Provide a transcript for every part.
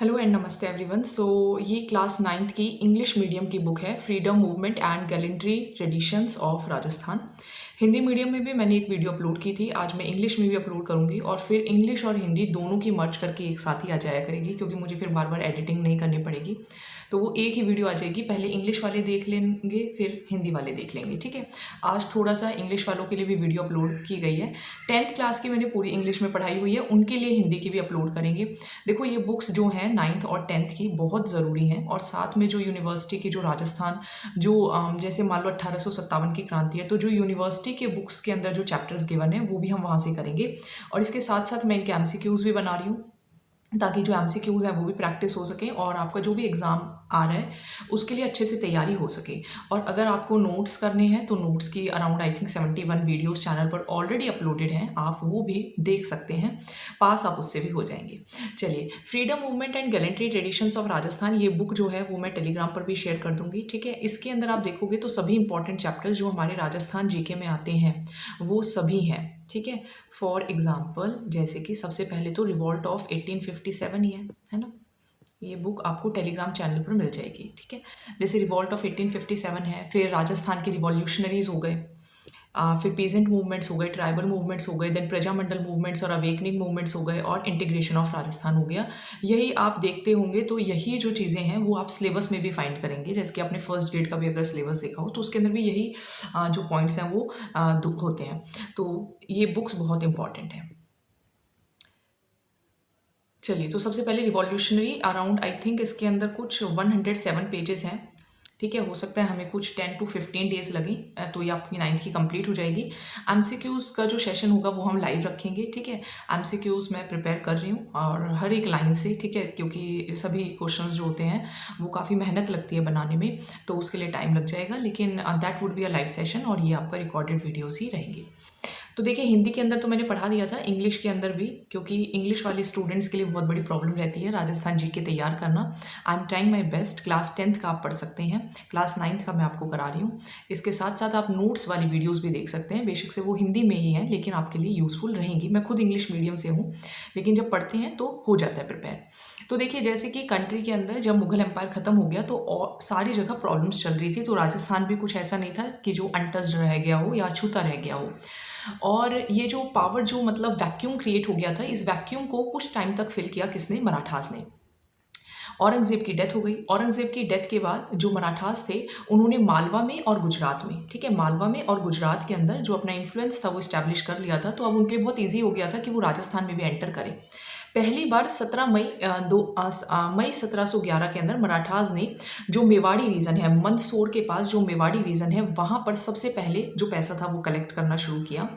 Hello and नमस्ते everyone. ये class ninth की इंग्लिश मीडियम की बुक है, freedom movement and gallantry traditions of Rajasthan. Hindi medium में भी मैंने एक वीडियो अपलोड की थी, आज मैं इंग्लिश में भी अपलोड करूंगी और फिर इंग्लिश और हिंदी दोनों की मर्ज करके एक साथ ही आ जाया करेगी, क्योंकि मुझे फिर बार बार एडिटिंग नहीं करनी पड़ेगी। तो वो एक ही वीडियो आ जाएगी, पहले इंग्लिश वाले देख लेंगे फिर हिंदी वाले देख लेंगे, ठीक है। आज थोड़ा सा इंग्लिश वालों के लिए भी वीडियो अपलोड की गई है। 10th क्लास की मैंने पूरी इंग्लिश में पढ़ाई हुई है, उनके लिए हिंदी की भी अपलोड करेंगे। देखो, ये बुक्स जो हैं 9th और 10th की बहुत ज़रूरी हैं, और साथ में जो यूनिवर्सिटी की जो राजस्थान जो जैसे मान लो 1857 की क्रांति है, तो जो यूनिवर्सिटी के बुक्स के अंदर जो चैप्टर्स गिवन है वो भी हम वहाँ से करेंगे। और इसके साथ साथ मैं इनके एमसीक्यूज़ भी बना रही हूँ, ताकि जो एमसीक्यूज़ हैं वो भी प्रैक्टिस हो सके और आपका जो भी एग्ज़ाम आ रहा है उसके लिए अच्छे से तैयारी हो सके। और अगर आपको नोट्स करने हैं तो नोट्स की around I think 71 videos channel पर ऑलरेडी अपलोडेड हैं, आप वो भी देख सकते हैं, पास आप उससे भी हो जाएंगे। चलिए, freedom movement and gallantry traditions of Rajasthan, ये बुक जो है वो मैं टेलीग्राम पर भी शेयर कर दूंगी, ठीक है। इसके अंदर आप देखोगे तो सभी इंपॉर्टेंट चैप्टर्स जो हमारे राजस्थान जीके में आते हैं वो सभी हैं, ठीक है। फॉर एग्जाम्पल, जैसे कि सबसे पहले तो रिवॉल्ट ऑफ 1857 ही है ना। ये बुक आपको टेलीग्राम चैनल पर मिल जाएगी, ठीक है। जैसे रिवॉल्ट ऑफ 1857 है, फिर राजस्थान के रिवॉल्यूशनरीज हो गए, फिर पीजेंट मूवमेंट्स हो गए, ट्राइबल मूवमेंट्स हो गए, देन प्रजामंडल मूवमेंट्स और अवेकनिंग मूवमेंट्स हो गए, और इंटीग्रेशन ऑफ राजस्थान हो गया। यही आप देखते होंगे, तो यही जो चीज़ें हैं वो आप सिलेबस में भी फाइंड करेंगे। जैसे कि आपने फर्स्ट ग्रेड का भी अगर सिलेबस देखा हो तो उसके अंदर भी यही जो पॉइंट्स हैं वो होते हैं। तो ये बुक्स बहुत इंपॉर्टेंट हैं। चलिए, तो सबसे पहले रिवॉल्यूशनरी, अराउंड आई थिंक इसके अंदर कुछ 107 पेजेस हैं, ठीक है। हो सकता है हमें कुछ 10 to 15 डेज लगे, तो ये आपकी 9th की कंप्लीट हो जाएगी। एमसीक्यूज़ का जो सेशन होगा वो हम लाइव रखेंगे, ठीक है। एमसीक्यूज़ मैं प्रिपेयर कर रही हूँ और हर एक लाइन से, ठीक है, क्योंकि सभी क्वेश्चंस जो होते हैं वो काफ़ी मेहनत लगती है बनाने में, तो उसके लिए टाइम लग जाएगा, लेकिन that would be a live session और ये आपका रिकॉर्डेड वीडियोज़ ही रहेंगे। तो देखिए, हिंदी के अंदर तो मैंने पढ़ा दिया था, इंग्लिश के अंदर भी, क्योंकि इंग्लिश वाले स्टूडेंट्स के लिए बहुत बड़ी प्रॉब्लम रहती है राजस्थान जीके तैयार करना। I am trying my best. Class 10th का आप पढ़ सकते हैं, क्लास 9th का मैं आपको करा रही हूँ। इसके साथ साथ आप नोट्स वाली वीडियोज़ भी देख सकते हैं, बेशक से वो हिंदी में ही हैं लेकिन आपके लिए यूज़फुल रहेंगी। मैं खुद इंग्लिश मीडियम से हूँ, लेकिन जब पढ़ते हैं तो हो जाता है प्रिपेयर। तो देखिए, जैसे कि कंट्री के अंदर जब मुगल एम्पायर ख़त्म हो गया तो और सारी जगह प्रॉब्लम्स चल रही थी, तो राजस्थान भी कुछ ऐसा नहीं था कि जो अनटच्ड रह गया हो या अछूता रह गया हो। और ये जो पावर जो मतलब वैक्यूम क्रिएट हो गया था, इस वैक्यूम को कुछ टाइम तक फिल किया किसने? मराठास ने। औरंगजेब की डेथ हो गई। औरंगजेब की डेथ के बाद जो मराठास थे उन्होंने मालवा में और गुजरात में, ठीक है, मालवा में और गुजरात के अंदर जो अपना इन्फ्लुएंस था वो इस्टेब्लिश कर लिया था। तो अब उनके लिए बहुत ईजी हो गया था कि वो राजस्थान में भी एंटर करें। पहली बार 17 मई मई 1711 के अंदर मराठास ने जो मेवाड़ी रीजन है, मंदसौर के पास जो मेवाड़ी रीजन है, वहां पर सबसे पहले जो पैसा था वो कलेक्ट करना शुरू किया।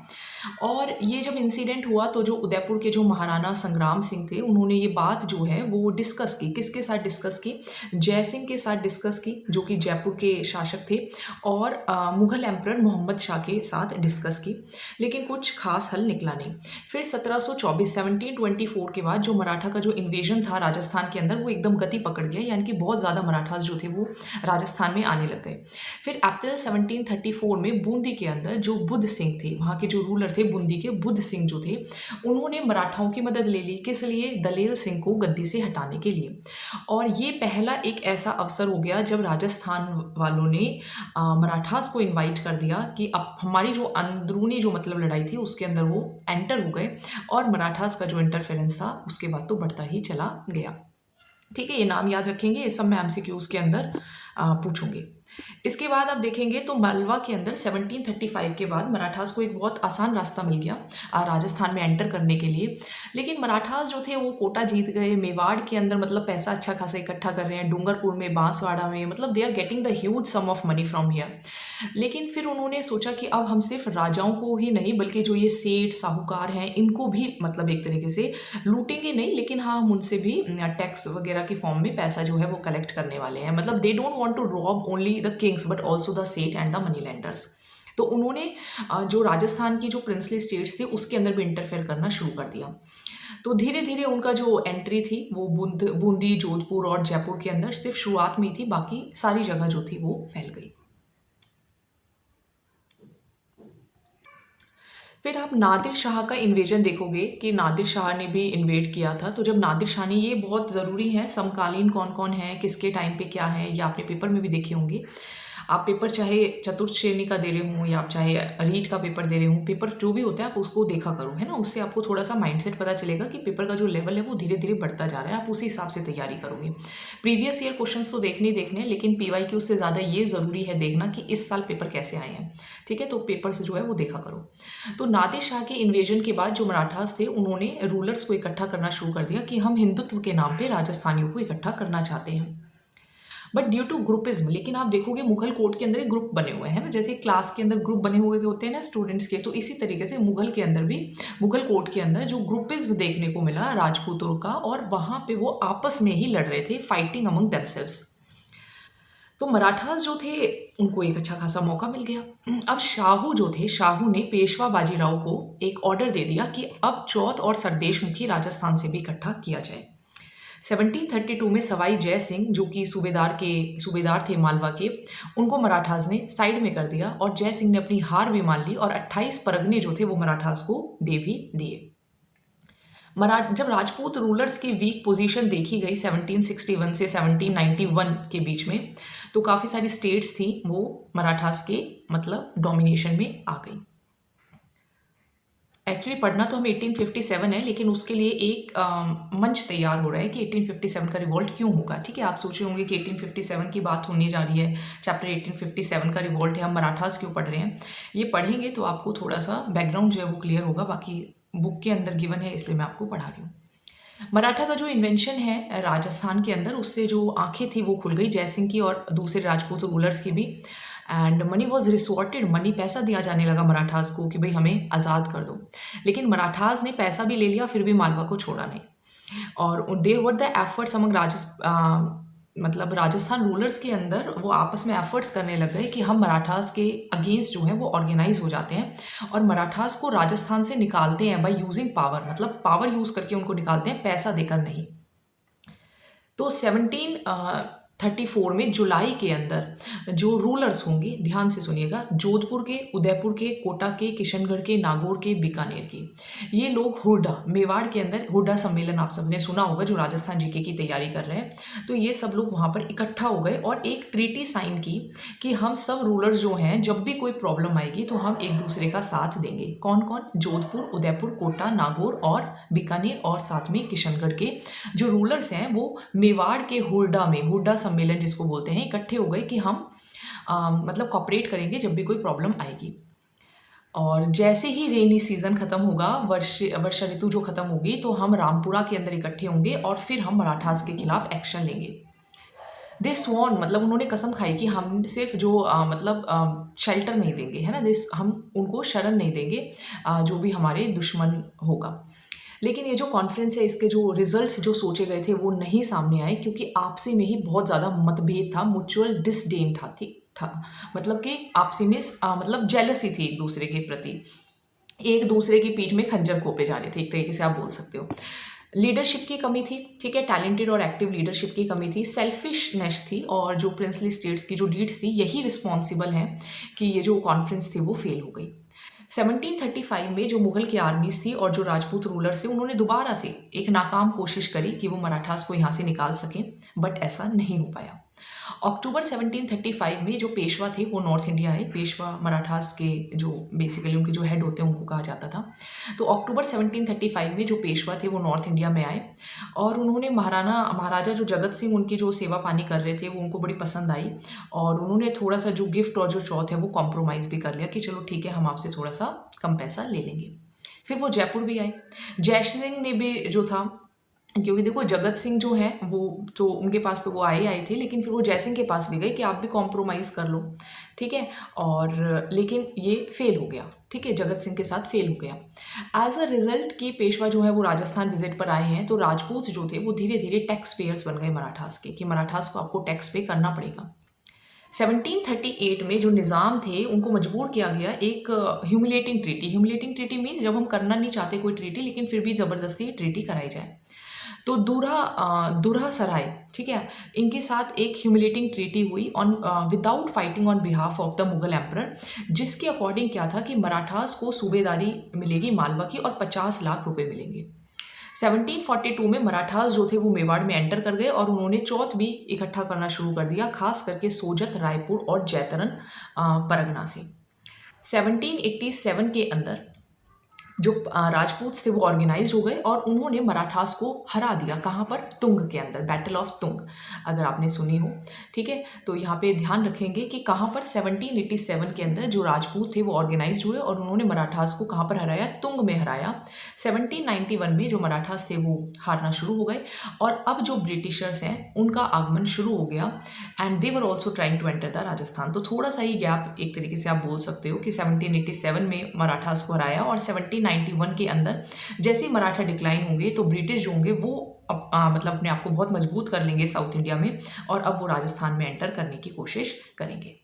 और ये जब इंसिडेंट हुआ तो जो उदयपुर के जो महाराणा संग्राम सिंह थे उन्होंने ये बात जो है वो डिस्कस की, किसके साथ डिस्कस की? जय सिंह के साथ डिस्कस की, जो कि जयपुर के शासक थे, और मुगल एम्परर मोहम्मद शाह के साथ डिस्कस की, लेकिन कुछ खास हल निकला नहीं। फिर 1724 1724 के बाद जो मराठा का जो इन्वेजन था राजस्थान के अंदर वो एकदम गति पकड़ गया, यानी कि बहुत ज़्यादा मराठास जो थे वो राजस्थान में आने लग गए। फिर अप्रैल 1734 में बूंदी के अंदर जो बुद्ध सिंह थे, वहाँ के जो रूलर थे बूंदी के, बुद्ध सिंह जो थे, उन्होंने मराठाओं की मदद ले ली। किस लिए? दलेल सिंह को गद्दी से हटाने के लिए। और ये पहला एक ऐसा अवसर हो गया जब राजस्थान वालों ने मराठास को इनवाइट कर दिया कि अब हमारी जो अंदरूनी जो मतलब लड़ाई थी उसके अंदर वो एंटर हो गए, और मराठास का जो इंटरफेरेंस था उसके बाद तो बढ़ता ही चला गया, ठीक है। ये नाम याद रखेंगे, ये सब मैं एमसीक्यूज के अंदर पूछूंगी। इसके बाद आप देखेंगे तो मालवा के अंदर 1735 के बाद मराठास को एक बहुत आसान रास्ता मिल गया राजस्थान में एंटर करने के लिए। लेकिन मराठास जो थे वो कोटा जीत गए, मेवाड़ के अंदर मतलब पैसा अच्छा खासा इकट्ठा कर रहे हैं, डूंगरपुर में, बांसवाड़ा में, मतलब they are getting the huge sum of money from here. लेकिन फिर उन्होंने सोचा कि अब हम सिर्फ राजाओं को ही नहीं बल्कि जो ये सेठ साहूकार हैं इनको भी मतलब एक तरीके से लूटेंगे नहीं, लेकिन हाँ हम उनसे भी टैक्स वगैरह के फॉर्म में पैसा जो है वो कलेक्ट करने वाले हैं। मतलब they don't want to rob only the kings but also the seth and the money lenders. तो उन्होंने जो राजस्थान की जो प्रिंसली स्टेट्स थी उसके अंदर भी इंटरफेयर करना शुरू कर दिया। तो धीरे धीरे उनका जो एंट्री थी वो बूंदी, जोधपुर और जयपुर के अंदर सिर्फ शुरुआत में ही थी, बाकी सारी जगह जो थी वो फैल गई। फिर आप नादिर शाह का इन्वेजन देखोगे कि नादिर शाह ने भी इन्वेड किया था। तो जब नादिर शाह ने, ये बहुत ज़रूरी है, समकालीन कौन कौन है, किसके टाइम पे क्या है, ये आपने पेपर में भी देखे होंगे। आप पेपर चाहे चतुर्थ श्रेणी का दे रहे हों या आप चाहे रीट का पेपर दे रहे हों, पेपर जो भी होता है आप उसको देखा करो, है ना। उससे आपको थोड़ा सा माइंडसेट पता चलेगा कि पेपर का जो लेवल है वो धीरे धीरे बढ़ता जा रहा है, आप उसी हिसाब से तैयारी करोगे। प्रीवियस ईयर क्वेश्चंस तो देखने ही देखने, लेकिन PYQ से ज़्यादा ये ज़रूरी है देखना कि इस साल पेपर कैसे आए हैं, ठीक है। तो पेपर से जो है वो देखा करो। तो नादिर शाह के इन्वेजन के बाद जो मराठास थे उन्होंने रूलर्स को इकट्ठा करना शुरू कर दिया कि हम हिंदुत्व के नाम पे राजस्थानियों को इकट्ठा करना चाहते हैं, बट ड्यू टू ग्रुपिज्म। लेकिन आप देखोगे मुगल कोर्ट के अंदर एक ग्रुप बने हुए हैं ना, जैसे क्लास के अंदर ग्रुप बने हुए होते हैं ना स्टूडेंट्स के, तो इसी तरीके से मुगल के अंदर भी, मुगल कोर्ट के अंदर जो ग्रुपिज्म देखने को मिला राजपूतों का, और वहां पे वो आपस में ही लड़ रहे थे, फाइटिंग अमंग देमसेल्व्स। तो मराठास जो थे उनको एक अच्छा खासा मौका मिल गया। अब शाहू जो थे, शाहू ने पेशवा बाजीराव को एक ऑर्डर दे दिया कि अब चौथ और सरदेशमुखी राजस्थान से भी इकट्ठा किया जाए। 1732 में सवाई जय सिंह जो कि सूबेदार थे मालवा के, उनको मराठास ने साइड में कर दिया और जय सिंह ने अपनी हार भी मान ली और 28 परगने जो थे वो मराठास को दे भी दिए। जब राजपूत रूलर्स की वीक पोजीशन देखी गई 1761 से 1791 के बीच में, तो काफ़ी सारी स्टेट्स थी वो मराठास के मतलब डोमिनेशन में आ गई। एक्चुअली पढ़ना तो हमें 1857 है, लेकिन उसके लिए एक मंच तैयार हो रहा है कि 1857 का रिवॉल्ट क्यों होगा, ठीक है। आप सोच रहे होंगे कि 1857 की बात होने जा रही है, चैप्टर 1857 का रिवॉल्ट है, हम मराठास क्यों पढ़ रहे हैं। ये पढ़ेंगे तो आपको थोड़ा सा बैकग्राउंड जो है वो क्लियर होगा, बाकी बुक के अंदर गिवन है इसलिए मैं आपको पढ़ा रही हूँ। मराठा का जो इन्वेंशन है राजस्थान के अंदर, उससे जो आंखें थी वो खुल गई जय सिंह की और दूसरे राजपूत रूलर्स की भी। And money was resorted, money पैसा दिया जाने लगा मराठास को कि भाई हमें आज़ाद कर दो। लेकिन मराठास ने पैसा भी ले लिया, फिर भी मालवा को छोड़ा नहीं। और there were the efforts among मतलब राजस्थान रूलर्स के अंदर वो आपस में एफर्ट्स करने लग गए कि हम मराठास के अगेंस्ट जो है वो ऑर्गेनाइज हो जाते हैं और मराठास को राजस्थान से निकालते हैं बाय यूजिंग पावर, मतलब पावर यूज करके उनको निकालते हैं, पैसा देकर नहीं। तो 1734 में जुलाई के अंदर जो रूलर्स होंगे, ध्यान से सुनिएगा, जोधपुर के, उदयपुर के, कोटा के, किशनगढ़ के, नागौर के, बीकानेर के, ये लोग हुड्डा, मेवाड़ के अंदर हुड्डा सम्मेलन आप सबने सुना होगा जो राजस्थान जीके की तैयारी कर रहे हैं, तो ये सब लोग वहाँ पर इकट्ठा हो गए और एक ट्रीटी साइन की कि हम सब रूलर्स जो हैं जब भी कोई प्रॉब्लम आएगी तो हम एक दूसरे का साथ देंगे। कौन कौन? जोधपुर, उदयपुर, कोटा, नागौर और बीकानेर, और साथ में किशनगढ़ के जो रूलर्स हैं वो मेवाड़ के हुड्डा में, हुड्डा सम्मेलन जिसको बोलते हैं, इकट्ठे हो गए कि हम मतलब कॉपरेट करेंगे जब भी कोई प्रॉब्लम आएगी। और जैसे ही रेनी सीजन खत्म होगा, वर्षा ऋतु जो खत्म होगी, तो हम रामपुरा के अंदर इकट्ठे होंगे और फिर हम मराठास के खिलाफ एक्शन लेंगे। दे स्वॉन, मतलब उन्होंने कसम खाई कि हम सिर्फ जो मतलब शेल्टर नहीं देंगे, है ना, हम उनको शरण नहीं देंगे जो भी हमारे दुश्मन होगा। लेकिन ये जो कॉन्फ्रेंस है इसके जो रिजल्ट्स जो सोचे गए थे वो नहीं सामने आए, क्योंकि आपसी में ही बहुत ज़्यादा मतभेद था, म्यूचुअल डिसडेन था, मतलब कि आपसी में मतलब जेलसी थी एक दूसरे के प्रति, एक दूसरे की पीठ में खंजर घोंपे जा रहे थे, एक तरीके से आप बोल सकते हो। लीडरशिप की कमी थी, ठीक है, टैलेंटेड और एक्टिव लीडरशिप की कमी थी, सेल्फिशनेस थी, और जो प्रिंसली स्टेट्स की जो लीड्स थी यही रिस्पॉन्सिबल हैं कि ये जो कॉन्फ्रेंस थी वो फेल हो गई। 1735 में जो मुगल की आर्मीज थी और जो राजपूत रूलर थे उन्होंने दोबारा से एक नाकाम कोशिश करी कि वो मराठास को यहाँ से निकाल सकें, बट ऐसा नहीं हो पाया। अक्टूबर 1735 में जो पेशवा थे वो नॉर्थ इंडिया आए। पेशवा मराठास के जो बेसिकली उनके जो हेड होते हैं उनको कहा जाता था। तो अक्टूबर 1735 में जो पेशवा थे वो नॉर्थ इंडिया में आए और उन्होंने महाराजा जो जगत सिंह उनकी जो सेवा पानी कर रहे थे वो उनको बड़ी पसंद आई और उन्होंने थोड़ा सा जो गिफ्ट और जो चौथ है वो कॉम्प्रोमाइज़ भी कर लिया कि चलो ठीक है हम आपसे थोड़ा सा कम पैसा ले लेंगे। फिर वो जयपुर भी आए। जय सिंह ने भी जो था, क्योंकि देखो जगत सिंह जो हैं वो तो उनके पास तो वो आए थे, लेकिन फिर वो जय सिंह के पास भी गए कि आप भी कॉम्प्रोमाइज़ कर लो, ठीक है, और लेकिन ये फेल हो गया, ठीक है, जगत सिंह के साथ फेल हो गया। एज अ रिजल्ट कि पेशवा जो है वो राजस्थान विजिट पर आए हैं, तो राजपूत जो थे वो धीरे धीरे टैक्स पेयर्स बन गए मराठास के, कि मराठास को आपको टैक्स पे करना पड़ेगा। 1738 में जो निज़ाम थे उनको मजबूर किया गया एक humiliating treaty. Humiliating treaty means जब हम करना नहीं चाहते कोई ट्रीटी लेकिन फिर भी ज़बरदस्ती ट्रीटी कराई जाए। तो दूल्हा सराय, ठीक है, इनके साथ एक ह्यूमिलेटिंग ट्रीटी हुई on without fighting on behalf of the Mughal emperor, जिसके अकॉर्डिंग क्या था कि मराठास को सूबेदारी मिलेगी मालवा की और 50 लाख रुपए मिलेंगे। 1742 में मराठास जो थे वो मेवाड़ में एंटर कर गए और उन्होंने चौथ भी इकट्ठा करना शुरू कर दिया, खास करके सोजत, रायपुर और जैतरन परगना से। 1787 के अंदर जो राजपूत थे वो ऑर्गेनाइज हो गए और उन्होंने मराठास को हरा दिया। कहाँ पर? तुंग के अंदर, बैटल ऑफ तुंग, अगर आपने सुनी हो, ठीक है। तो यहाँ पे ध्यान रखेंगे कि कहाँ पर 1787 के अंदर जो राजपूत थे वो ऑर्गेनाइज हुए और उन्होंने मराठास को कहाँ पर हराया? तुंग में हराया। 1791 में जो मराठास थे वो हारना शुरू हो गए और अब जो ब्रिटिशर्स हैं उनका आगमन शुरू हो गया and they were also trying to enter the Rajasthan. तो थोड़ा सा ही गैप एक तरीके से आप बोल सकते हो कि 1787 में मराठास को हराया और 1791 के अंदर जैसे ही मराठा डिक्लाइन होंगे तो ब्रिटिश जो होंगे वो मतलब अपने आप को बहुत मजबूत कर लेंगे साउथ इंडिया में और अब वो राजस्थान में एंटर करने की कोशिश करेंगे।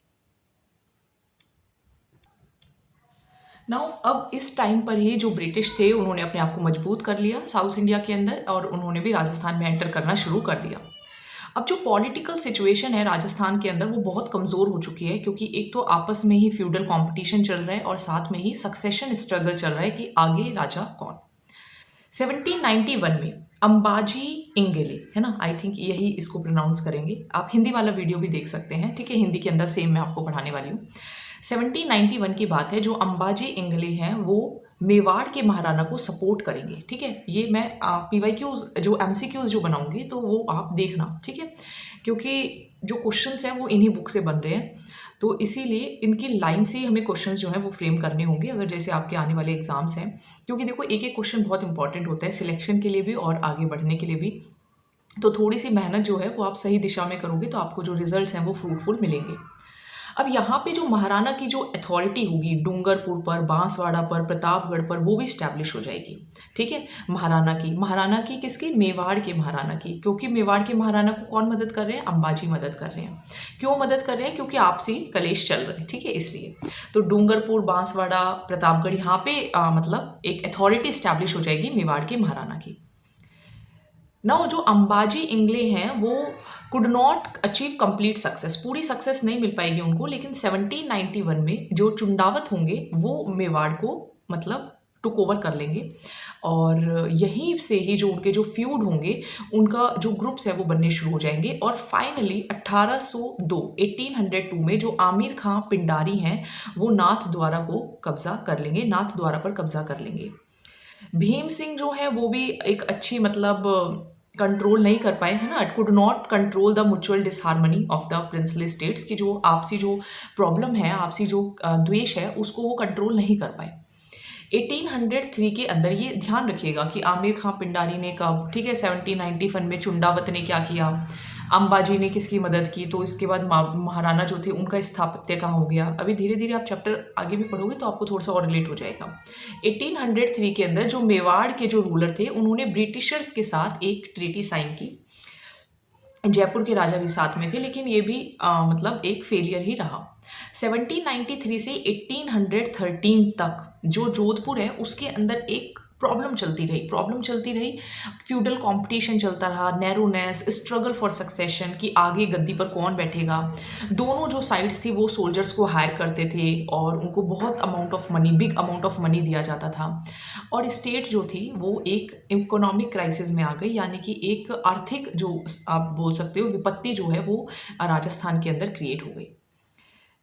नाउ अब इस टाइम पर ही जो ब्रिटिश थे उन्होंने अपने आप को मजबूत कर लिया साउथ इंडिया के अंदर और उन्होंने भी राजस्थान में एंटर करना शुरू कर दिया। अब जो पॉलिटिकल सिचुएशन है राजस्थान के अंदर वो बहुत कमज़ोर हो चुकी है, क्योंकि एक तो आपस में ही फ्यूडल कंपटीशन चल रहा है और साथ में ही सक्सेशन स्ट्रगल चल रहा है कि आगे राजा कौन। 1791 में अंबाजी इंगेले, है ना, आई थिंक यही इसको प्रोनाउंस करेंगे, आप हिंदी वाला वीडियो भी देख सकते हैं, ठीक है, हिंदी के अंदर सेम मैं आपको पढ़ाने वाली हूँ। 1791 की बात है, जो अंबाजी इंगले हैं वो मेवाड़ के महाराणा को सपोर्ट करेंगे, ठीक है। ये मैं PYQs जो MCQs जो बनाऊंगी तो वो आप देखना, ठीक है, क्योंकि जो क्वेश्चंस हैं वो इन्हीं बुक से बन रहे हैं, तो इसीलिए इनकी लाइन से ही हमें क्वेश्चंस जो हैं वो फ्रेम करने होंगे अगर जैसे आपके आने वाले एग्जाम्स हैं, क्योंकि देखो एक एक क्वेश्चन बहुत इंपॉर्टेंट होता है सिलेक्शन के लिए भी और आगे बढ़ने के लिए भी। तो थोड़ी सी मेहनत जो है वो आप सही दिशा में करोगे तो आपको जो रिजल्ट्स हैं वो फ्रूटफुल मिलेंगे। अब यहाँ पे जो महाराणा की जो अथॉरिटी होगी डूंगरपुर पर, बांसवाड़ा पर, प्रतापगढ़ पर, वो भी स्टैब्लिश हो जाएगी, ठीक है। महाराणा की किसकी? मेवाड़ के महाराणा की, क्योंकि मेवाड़ के महाराणा को कौन मदद कर रहे हैं? अंबाजी मदद कर रहे हैं। क्यों मदद कर रहे हैं? क्योंकि आपसी कलेश चल रहे हैं, ठीक है, इसलिए। तो डूंगरपुर, बांसवाड़ा, प्रतापगढ़, यहाँ पे मतलब एक अथॉरिटी स्टैब्लिश हो जाएगी मेवाड़ के महाराणा की। नाउ जो अंबाजी इंगले हैं वो could not achieve complete success, पूरी सक्सेस नहीं मिल पाएगी उनको, लेकिन 1791 में जो चुंडावत होंगे वो मेवाड़ को मतलब टुक ओवर कर लेंगे और यहीं से ही जो उनके जो फ्यूड होंगे उनका जो ग्रुप्स है वो बनने शुरू हो जाएंगे और फाइनली 1802 में जो आमिर खां पिंडारी हैं वो नाथ द्वारा को कब्जा कर लेंगे, नाथ द्वारा पर कब्जा कर लेंगे। भीम सिंह जो है वो भी एक अच्छी मतलब कंट्रोल नहीं कर पाए, है ना, it could not control the mutual disharmony of the princely states की जो आपसी जो प्रॉब्लम है, आपसी जो द्वेष है उसको वो कंट्रोल नहीं कर पाए। 1803 के अंदर ये ध्यान रखिएगा कि आमिर खां पिंडारी ने कब, ठीक है, 1791 में चुंडावत ने क्या किया, अंबाजी ने किसकी मदद की, तो इसके बाद महाराणा जो थे उनका स्थापत्य कहाँ हो गया। अभी धीरे धीरे आप चैप्टर आगे भी पढ़ोगे तो आपको थोड़ा सा और रिलेट हो जाएगा। 1803 के अंदर जो मेवाड़ के जो रूलर थे उन्होंने ब्रिटिशर्स के साथ एक ट्रीटी साइन की, जयपुर के राजा भी साथ में थे, लेकिन ये भी मतलब एक फेलियर ही रहा। 1793 से 1813 तक जो जोधपुर है उसके अंदर एक प्रॉब्लम चलती रही, फ्यूडल कंपटीशन चलता रहा, नैरोनेस, स्ट्रगल फॉर सक्सेशन कि आगे गद्दी पर कौन बैठेगा। दोनों जो साइड्स थी वो सोल्जर्स को हायर करते थे और उनको बहुत बिग अमाउंट ऑफ मनी दिया जाता था और स्टेट जो थी वो एक इकोनॉमिक क्राइसिस में आ गई, यानी कि एक आर्थिक जो आप बोल सकते हो विपत्ति जो है वो राजस्थान के अंदर क्रिएट हो गई।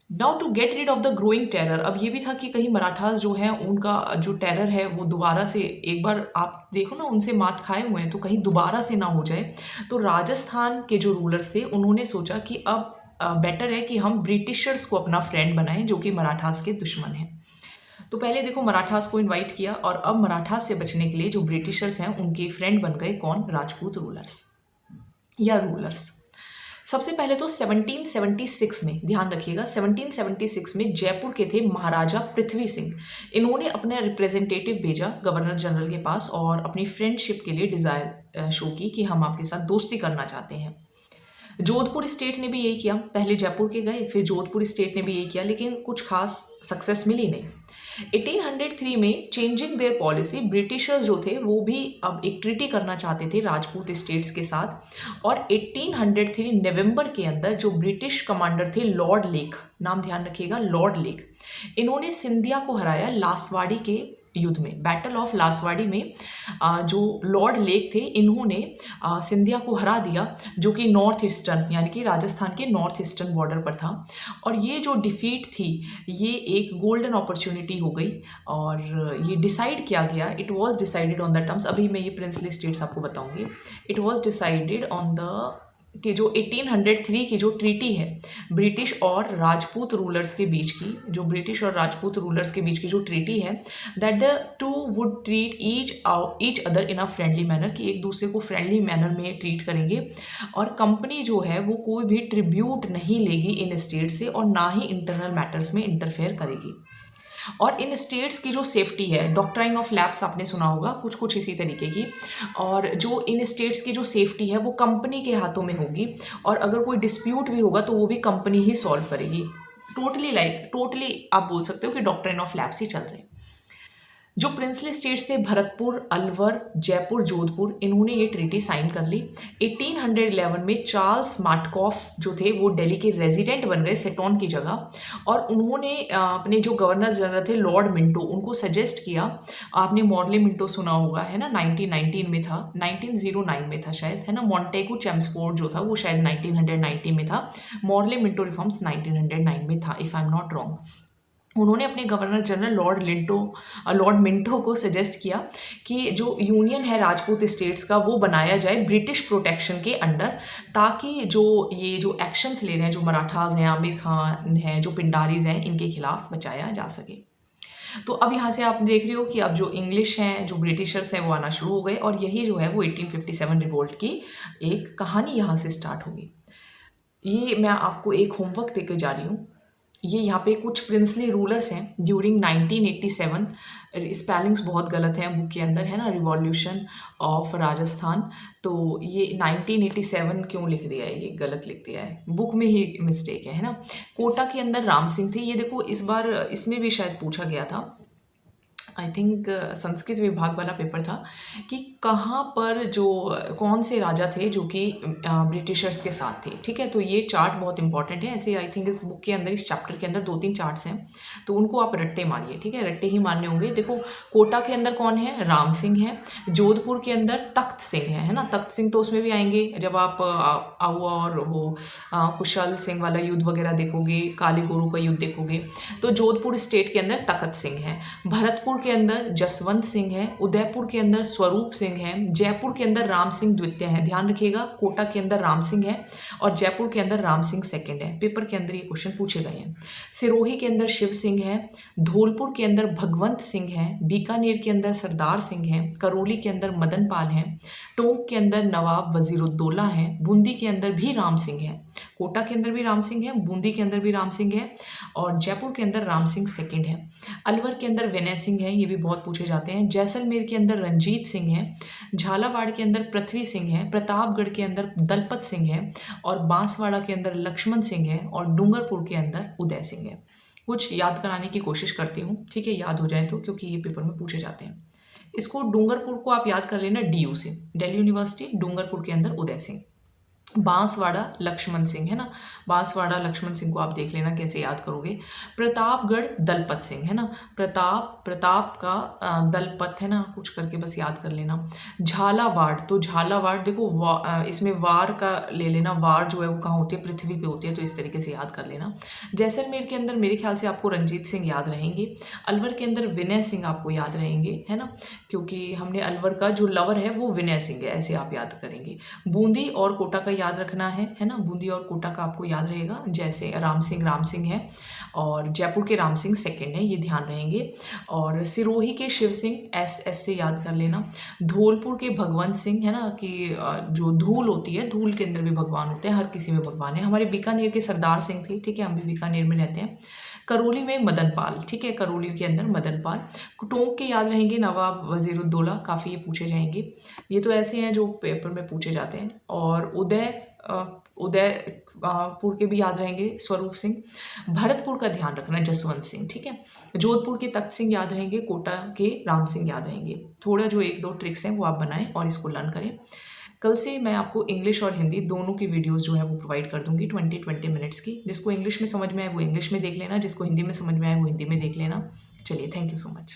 Now to get rid of the growing terror, अब ये भी था कि कहीं मराठास जो हैं उनका जो टेरर है वो दोबारा से, एक बार आप देखो ना उनसे मात खाए हुए हैं तो कहीं दोबारा से ना हो जाए। तो राजस्थान के जो रूलर्स थे उन्होंने सोचा कि अब बेटर है कि हम ब्रिटिशर्स को अपना फ्रेंड बनाएं जो कि मराठास के दुश्मन हैं। तो पहले देखो मराठास को इन्वाइट किया और अब मराठास से बचने के लिए जो ब्रिटिशर्स हैं उनके फ्रेंड बन गए कौन? राजपूत रूलर्स या रूलर्स। सबसे पहले तो 1776 में ध्यान रखिएगा, 1776 में जयपुर के थे महाराजा पृथ्वी सिंह। इन्होंने अपना रिप्रेजेंटेटिव भेजा गवर्नर जनरल के पास और अपनी फ्रेंडशिप के लिए डिज़ायर शो की कि हम आपके साथ दोस्ती करना चाहते हैं। जोधपुर स्टेट ने भी यही किया, पहले जयपुर के गए फिर जोधपुर स्टेट ने भी यही किया, लेकिन कुछ खास सक्सेस मिली नहीं। 1803 में चेंजिंग देयर पॉलिसी, ब्रिटिशर्स जो थे वो भी अब एक ट्रीटी करना चाहते थे राजपूत स्टेट्स के साथ। और 1803 नवंबर के अंदर जो ब्रिटिश कमांडर थे लॉर्ड लेक, नाम ध्यान रखिएगा लॉर्ड लेक, इन्होंने सिंधिया को हराया लासवाड़ी के युद्ध में, बैटल ऑफ लासवाड़ी में। जो लॉर्ड लेक थे इन्होंने सिंधिया को हरा दिया, जो कि नॉर्थ ईस्टर्न यानी कि राजस्थान के नॉर्थ ईस्टर्न बॉर्डर पर था। और ये जो डिफीट थी ये एक गोल्डन अपॉर्चुनिटी हो गई और ये डिसाइड किया गया, it was decided on the terms, अभी मैं ये प्रिंसली स्टेट्स आपको बताऊंगी, it was decided on the कि जो 1803 की जो ट्रीटी है ब्रिटिश और राजपूत रूलर्स के बीच की, जो ब्रिटिश और राजपूत रूलर्स के बीच की जो ट्रीटी है, that the two would treat each other in a friendly manner, कि एक दूसरे को फ्रेंडली मैनर में ट्रीट करेंगे। और कंपनी जो है वो कोई भी ट्रिब्यूट नहीं लेगी इन स्टेट से और ना ही इंटरनल मैटर्स में इंटरफेयर करेगी। और इन स्टेट्स की जो सेफ्टी है, डॉक्ट्राइन ऑफ लैप्स आपने सुना होगा, कुछ कुछ इसी तरीके की। और जो इन स्टेट्स की जो सेफ्टी है वो कंपनी के हाथों में होगी और अगर कोई डिस्प्यूट भी होगा तो वो भी कंपनी ही सॉल्व करेगी। टोटली आप बोल सकते हो कि डॉक्ट्राइन ऑफ लैप्स ही चल रहे हैं। जो प्रिंसली स्टेट्स थे भरतपुर, अलवर, जयपुर, जोधपुर, इन्होंने ये ट्रीटी साइन कर ली। 1811 में चार्ल्स मार्टकॉफ जो थे वो दिल्ली के रेजिडेंट बन गए सेटोन की जगह और उन्होंने अपने जो गवर्नर जनरल थे लॉर्ड मिंटो, उनको सजेस्ट किया, आपने मॉर्ले मिंटो सुना होगा है ना, 1919 में था, 1909 में था शायद है ना, मॉन्टेगू चेम्सफोर्ड जो था वो शायद 1990 में था, मॉर्ले मिंटो रिफॉर्म्स 1909 में था if I am not wrong. उन्होंने अपने गवर्नर जनरल लॉर्ड मिंटो को सजेस्ट किया कि जो यूनियन है राजपूत स्टेट्स का वो बनाया जाए ब्रिटिश प्रोटेक्शन के अंडर, ताकि ये जो एक्शंस ले रहे हैं जो मराठाज हैं, आमिर खान हैं, जो पिंडारीज हैं, इनके खिलाफ बचाया जा सके। तो अब यहाँ से आप देख रहे हो कि अब जो इंग्लिश हैं, जो ब्रिटिशर्स हैं वो आना शुरू हो गए और यही जो है वो 1857 रिवोल्ट की एक कहानी यहाँ से स्टार्ट होगी। ये मैं आपको एक होमवर्क देकर जा रही हूँ। ये यहाँ पे कुछ प्रिंसली रूलर्स हैं ड्यूरिंग 1987, स्पेलिंग्स बहुत गलत हैं बुक के अंदर है ना, रिवॉल्यूशन ऑफ राजस्थान, तो ये 1987 क्यों लिख दिया है, ये गलत लिख दिया है, बुक में ही मिस्टेक है ना। कोटा के अंदर राम सिंह थे, ये देखो इस बार इसमें भी शायद पूछा गया था, आई थिंक संस्कृत विभाग वाला पेपर था कि कहाँ पर जो कौन से राजा थे जो कि ब्रिटिशर्स के साथ थे। ठीक है, तो ये चार्ट बहुत इंपॉर्टेंट है, ऐसे आई थिंक इस बुक के अंदर, इस चैप्टर के अंदर 2-3 चार्ट्स हैं, तो उनको आप रट्टे मारिए। ठीक है, रट्टे ही मारने होंगे। देखो कोटा के अंदर कौन है, राम सिंह है। जोधपुर के अंदर तख्त सिंह है ना, तख्त सिंह तो उसमें भी आएंगे जब आप आहुआ और वो कुशल सिंह वाला युद्ध वगैरह देखोगे, काली गोरू का युद्ध देखोगे, तो जोधपुर स्टेट के अंदर तख्त सिंह है। भरतपुर के अंदर जसवंत सिंह है, उदयपुर के अंदर स्वरूप सिंह है, जयपुर के अंदर राम सिंह द्वितीय है, ध्यान रखिएगा, कोटा के अंदर राम सिंह है और जयपुर के अंदर राम सिंह सेकंड है। पेपर के अंदर ये क्वेश्चन पूछे गए हैं। सिरोही के अंदर शिव सिंह है, धौलपुर के अंदर भगवंत सिंह है, बीकानेर के अंदर सरदार सिंह है, करौली के अंदर मदन पाल है, टोंक के अंदर नवाब वजीरुद्दौला है, बूंदी के अंदर भी राम सिंह है, कोटा के अंदर भी राम सिंह है, बूंदी के अंदर भी राम सिंह है और जयपुर के अंदर राम सिंह सेकंड है। अलवर के अंदर विनय सिंह है, ये भी बहुत पूछे जाते हैं। जैसलमेर के अंदर रंजीत सिंह है, झालावाड़ के अंदर पृथ्वी सिंह है, प्रतापगढ़ के अंदर दलपत सिंह है और बांसवाड़ा के अंदर लक्ष्मण सिंह है और डूंगरपुर के अंदर उदय सिंह है। कुछ याद कराने की कोशिश करती हूँ, ठीक है, याद हो जाए तो, क्योंकि ये पेपर में पूछे जाते हैं। इसको डूंगरपुर को आप याद कर लेना DU से, दिल्ली यूनिवर्सिटी, डूंगरपुर के अंदर उदय सिंह। बांसवाड़ा लक्ष्मण सिंह है ना, बांसवाड़ा लक्ष्मण सिंह को आप देख लेना कैसे याद करोगे। प्रतापगढ़ दलपत सिंह है ना, प्रताप का दलपत है ना, कुछ करके बस याद कर लेना। झालावाड़, तो झालावाड़ देखो इसमें वार का ले लेना, वार जो है वो कहाँ होती है, पृथ्वी पे होती है, तो इस तरीके से याद कर लेना। जैसलमेर के अंदर मेरे ख्याल से आपको रंजीत सिंह याद रहेंगे। अलवर के अंदर विनय सिंह आपको याद रहेंगे है ना, क्योंकि हमने अलवर का जो लवर है वो विनय सिंह है, ऐसे आप याद करेंगे। बूंदी और कोटा का याद रखना है ना, बूंदी और कोटा का आपको याद रहेगा, जैसे राम सिंह है और जयपुर के राम सिंह सेकंड है, ये ध्यान रहेंगे। और सिरोही के शिव सिंह SS से याद कर लेना। धौलपुर के भगवंत सिंह है ना, कि जो धूल होती है, धूल के अंदर भी भगवान होते हैं, हर किसी में भगवान है। हमारे बीकानेर के सरदार सिंह थे, ठीक है, हम भी बीकानेर में रहते हैं, करौली में मदन पाल, ठीक है, करौली के अंदर मदन पाल। टोंक के याद रहेंगे नवाब वजीरुद्दौला, काफ़ी ये पूछे जाएंगे। ये तो ऐसे हैं जो पेपर में पूछे जाते हैं। और उदयपुर के भी याद रहेंगे स्वरूप सिंह। भरतपुर का ध्यान रखना जसवंत सिंह, ठीक है। जोधपुर के तख्त सिंह याद रहेंगे, कोटा के राम सिंह याद रहेंगे। थोड़ा जो 1-2 ट्रिक्स हैं वो आप बनाएं और इसको लर्न करें। कल से मैं आपको इंग्लिश और हिंदी दोनों की वीडियोस जो है वो प्रोवाइड कर दूंगी 20-20 मिनट्स की। जिसको इंग्लिश में समझ में आए वो इंग्लिश में देख लेना, जिसको हिंदी में समझ में आए वो हिंदी में देख लेना। चलिए, थैंक यू सो मच।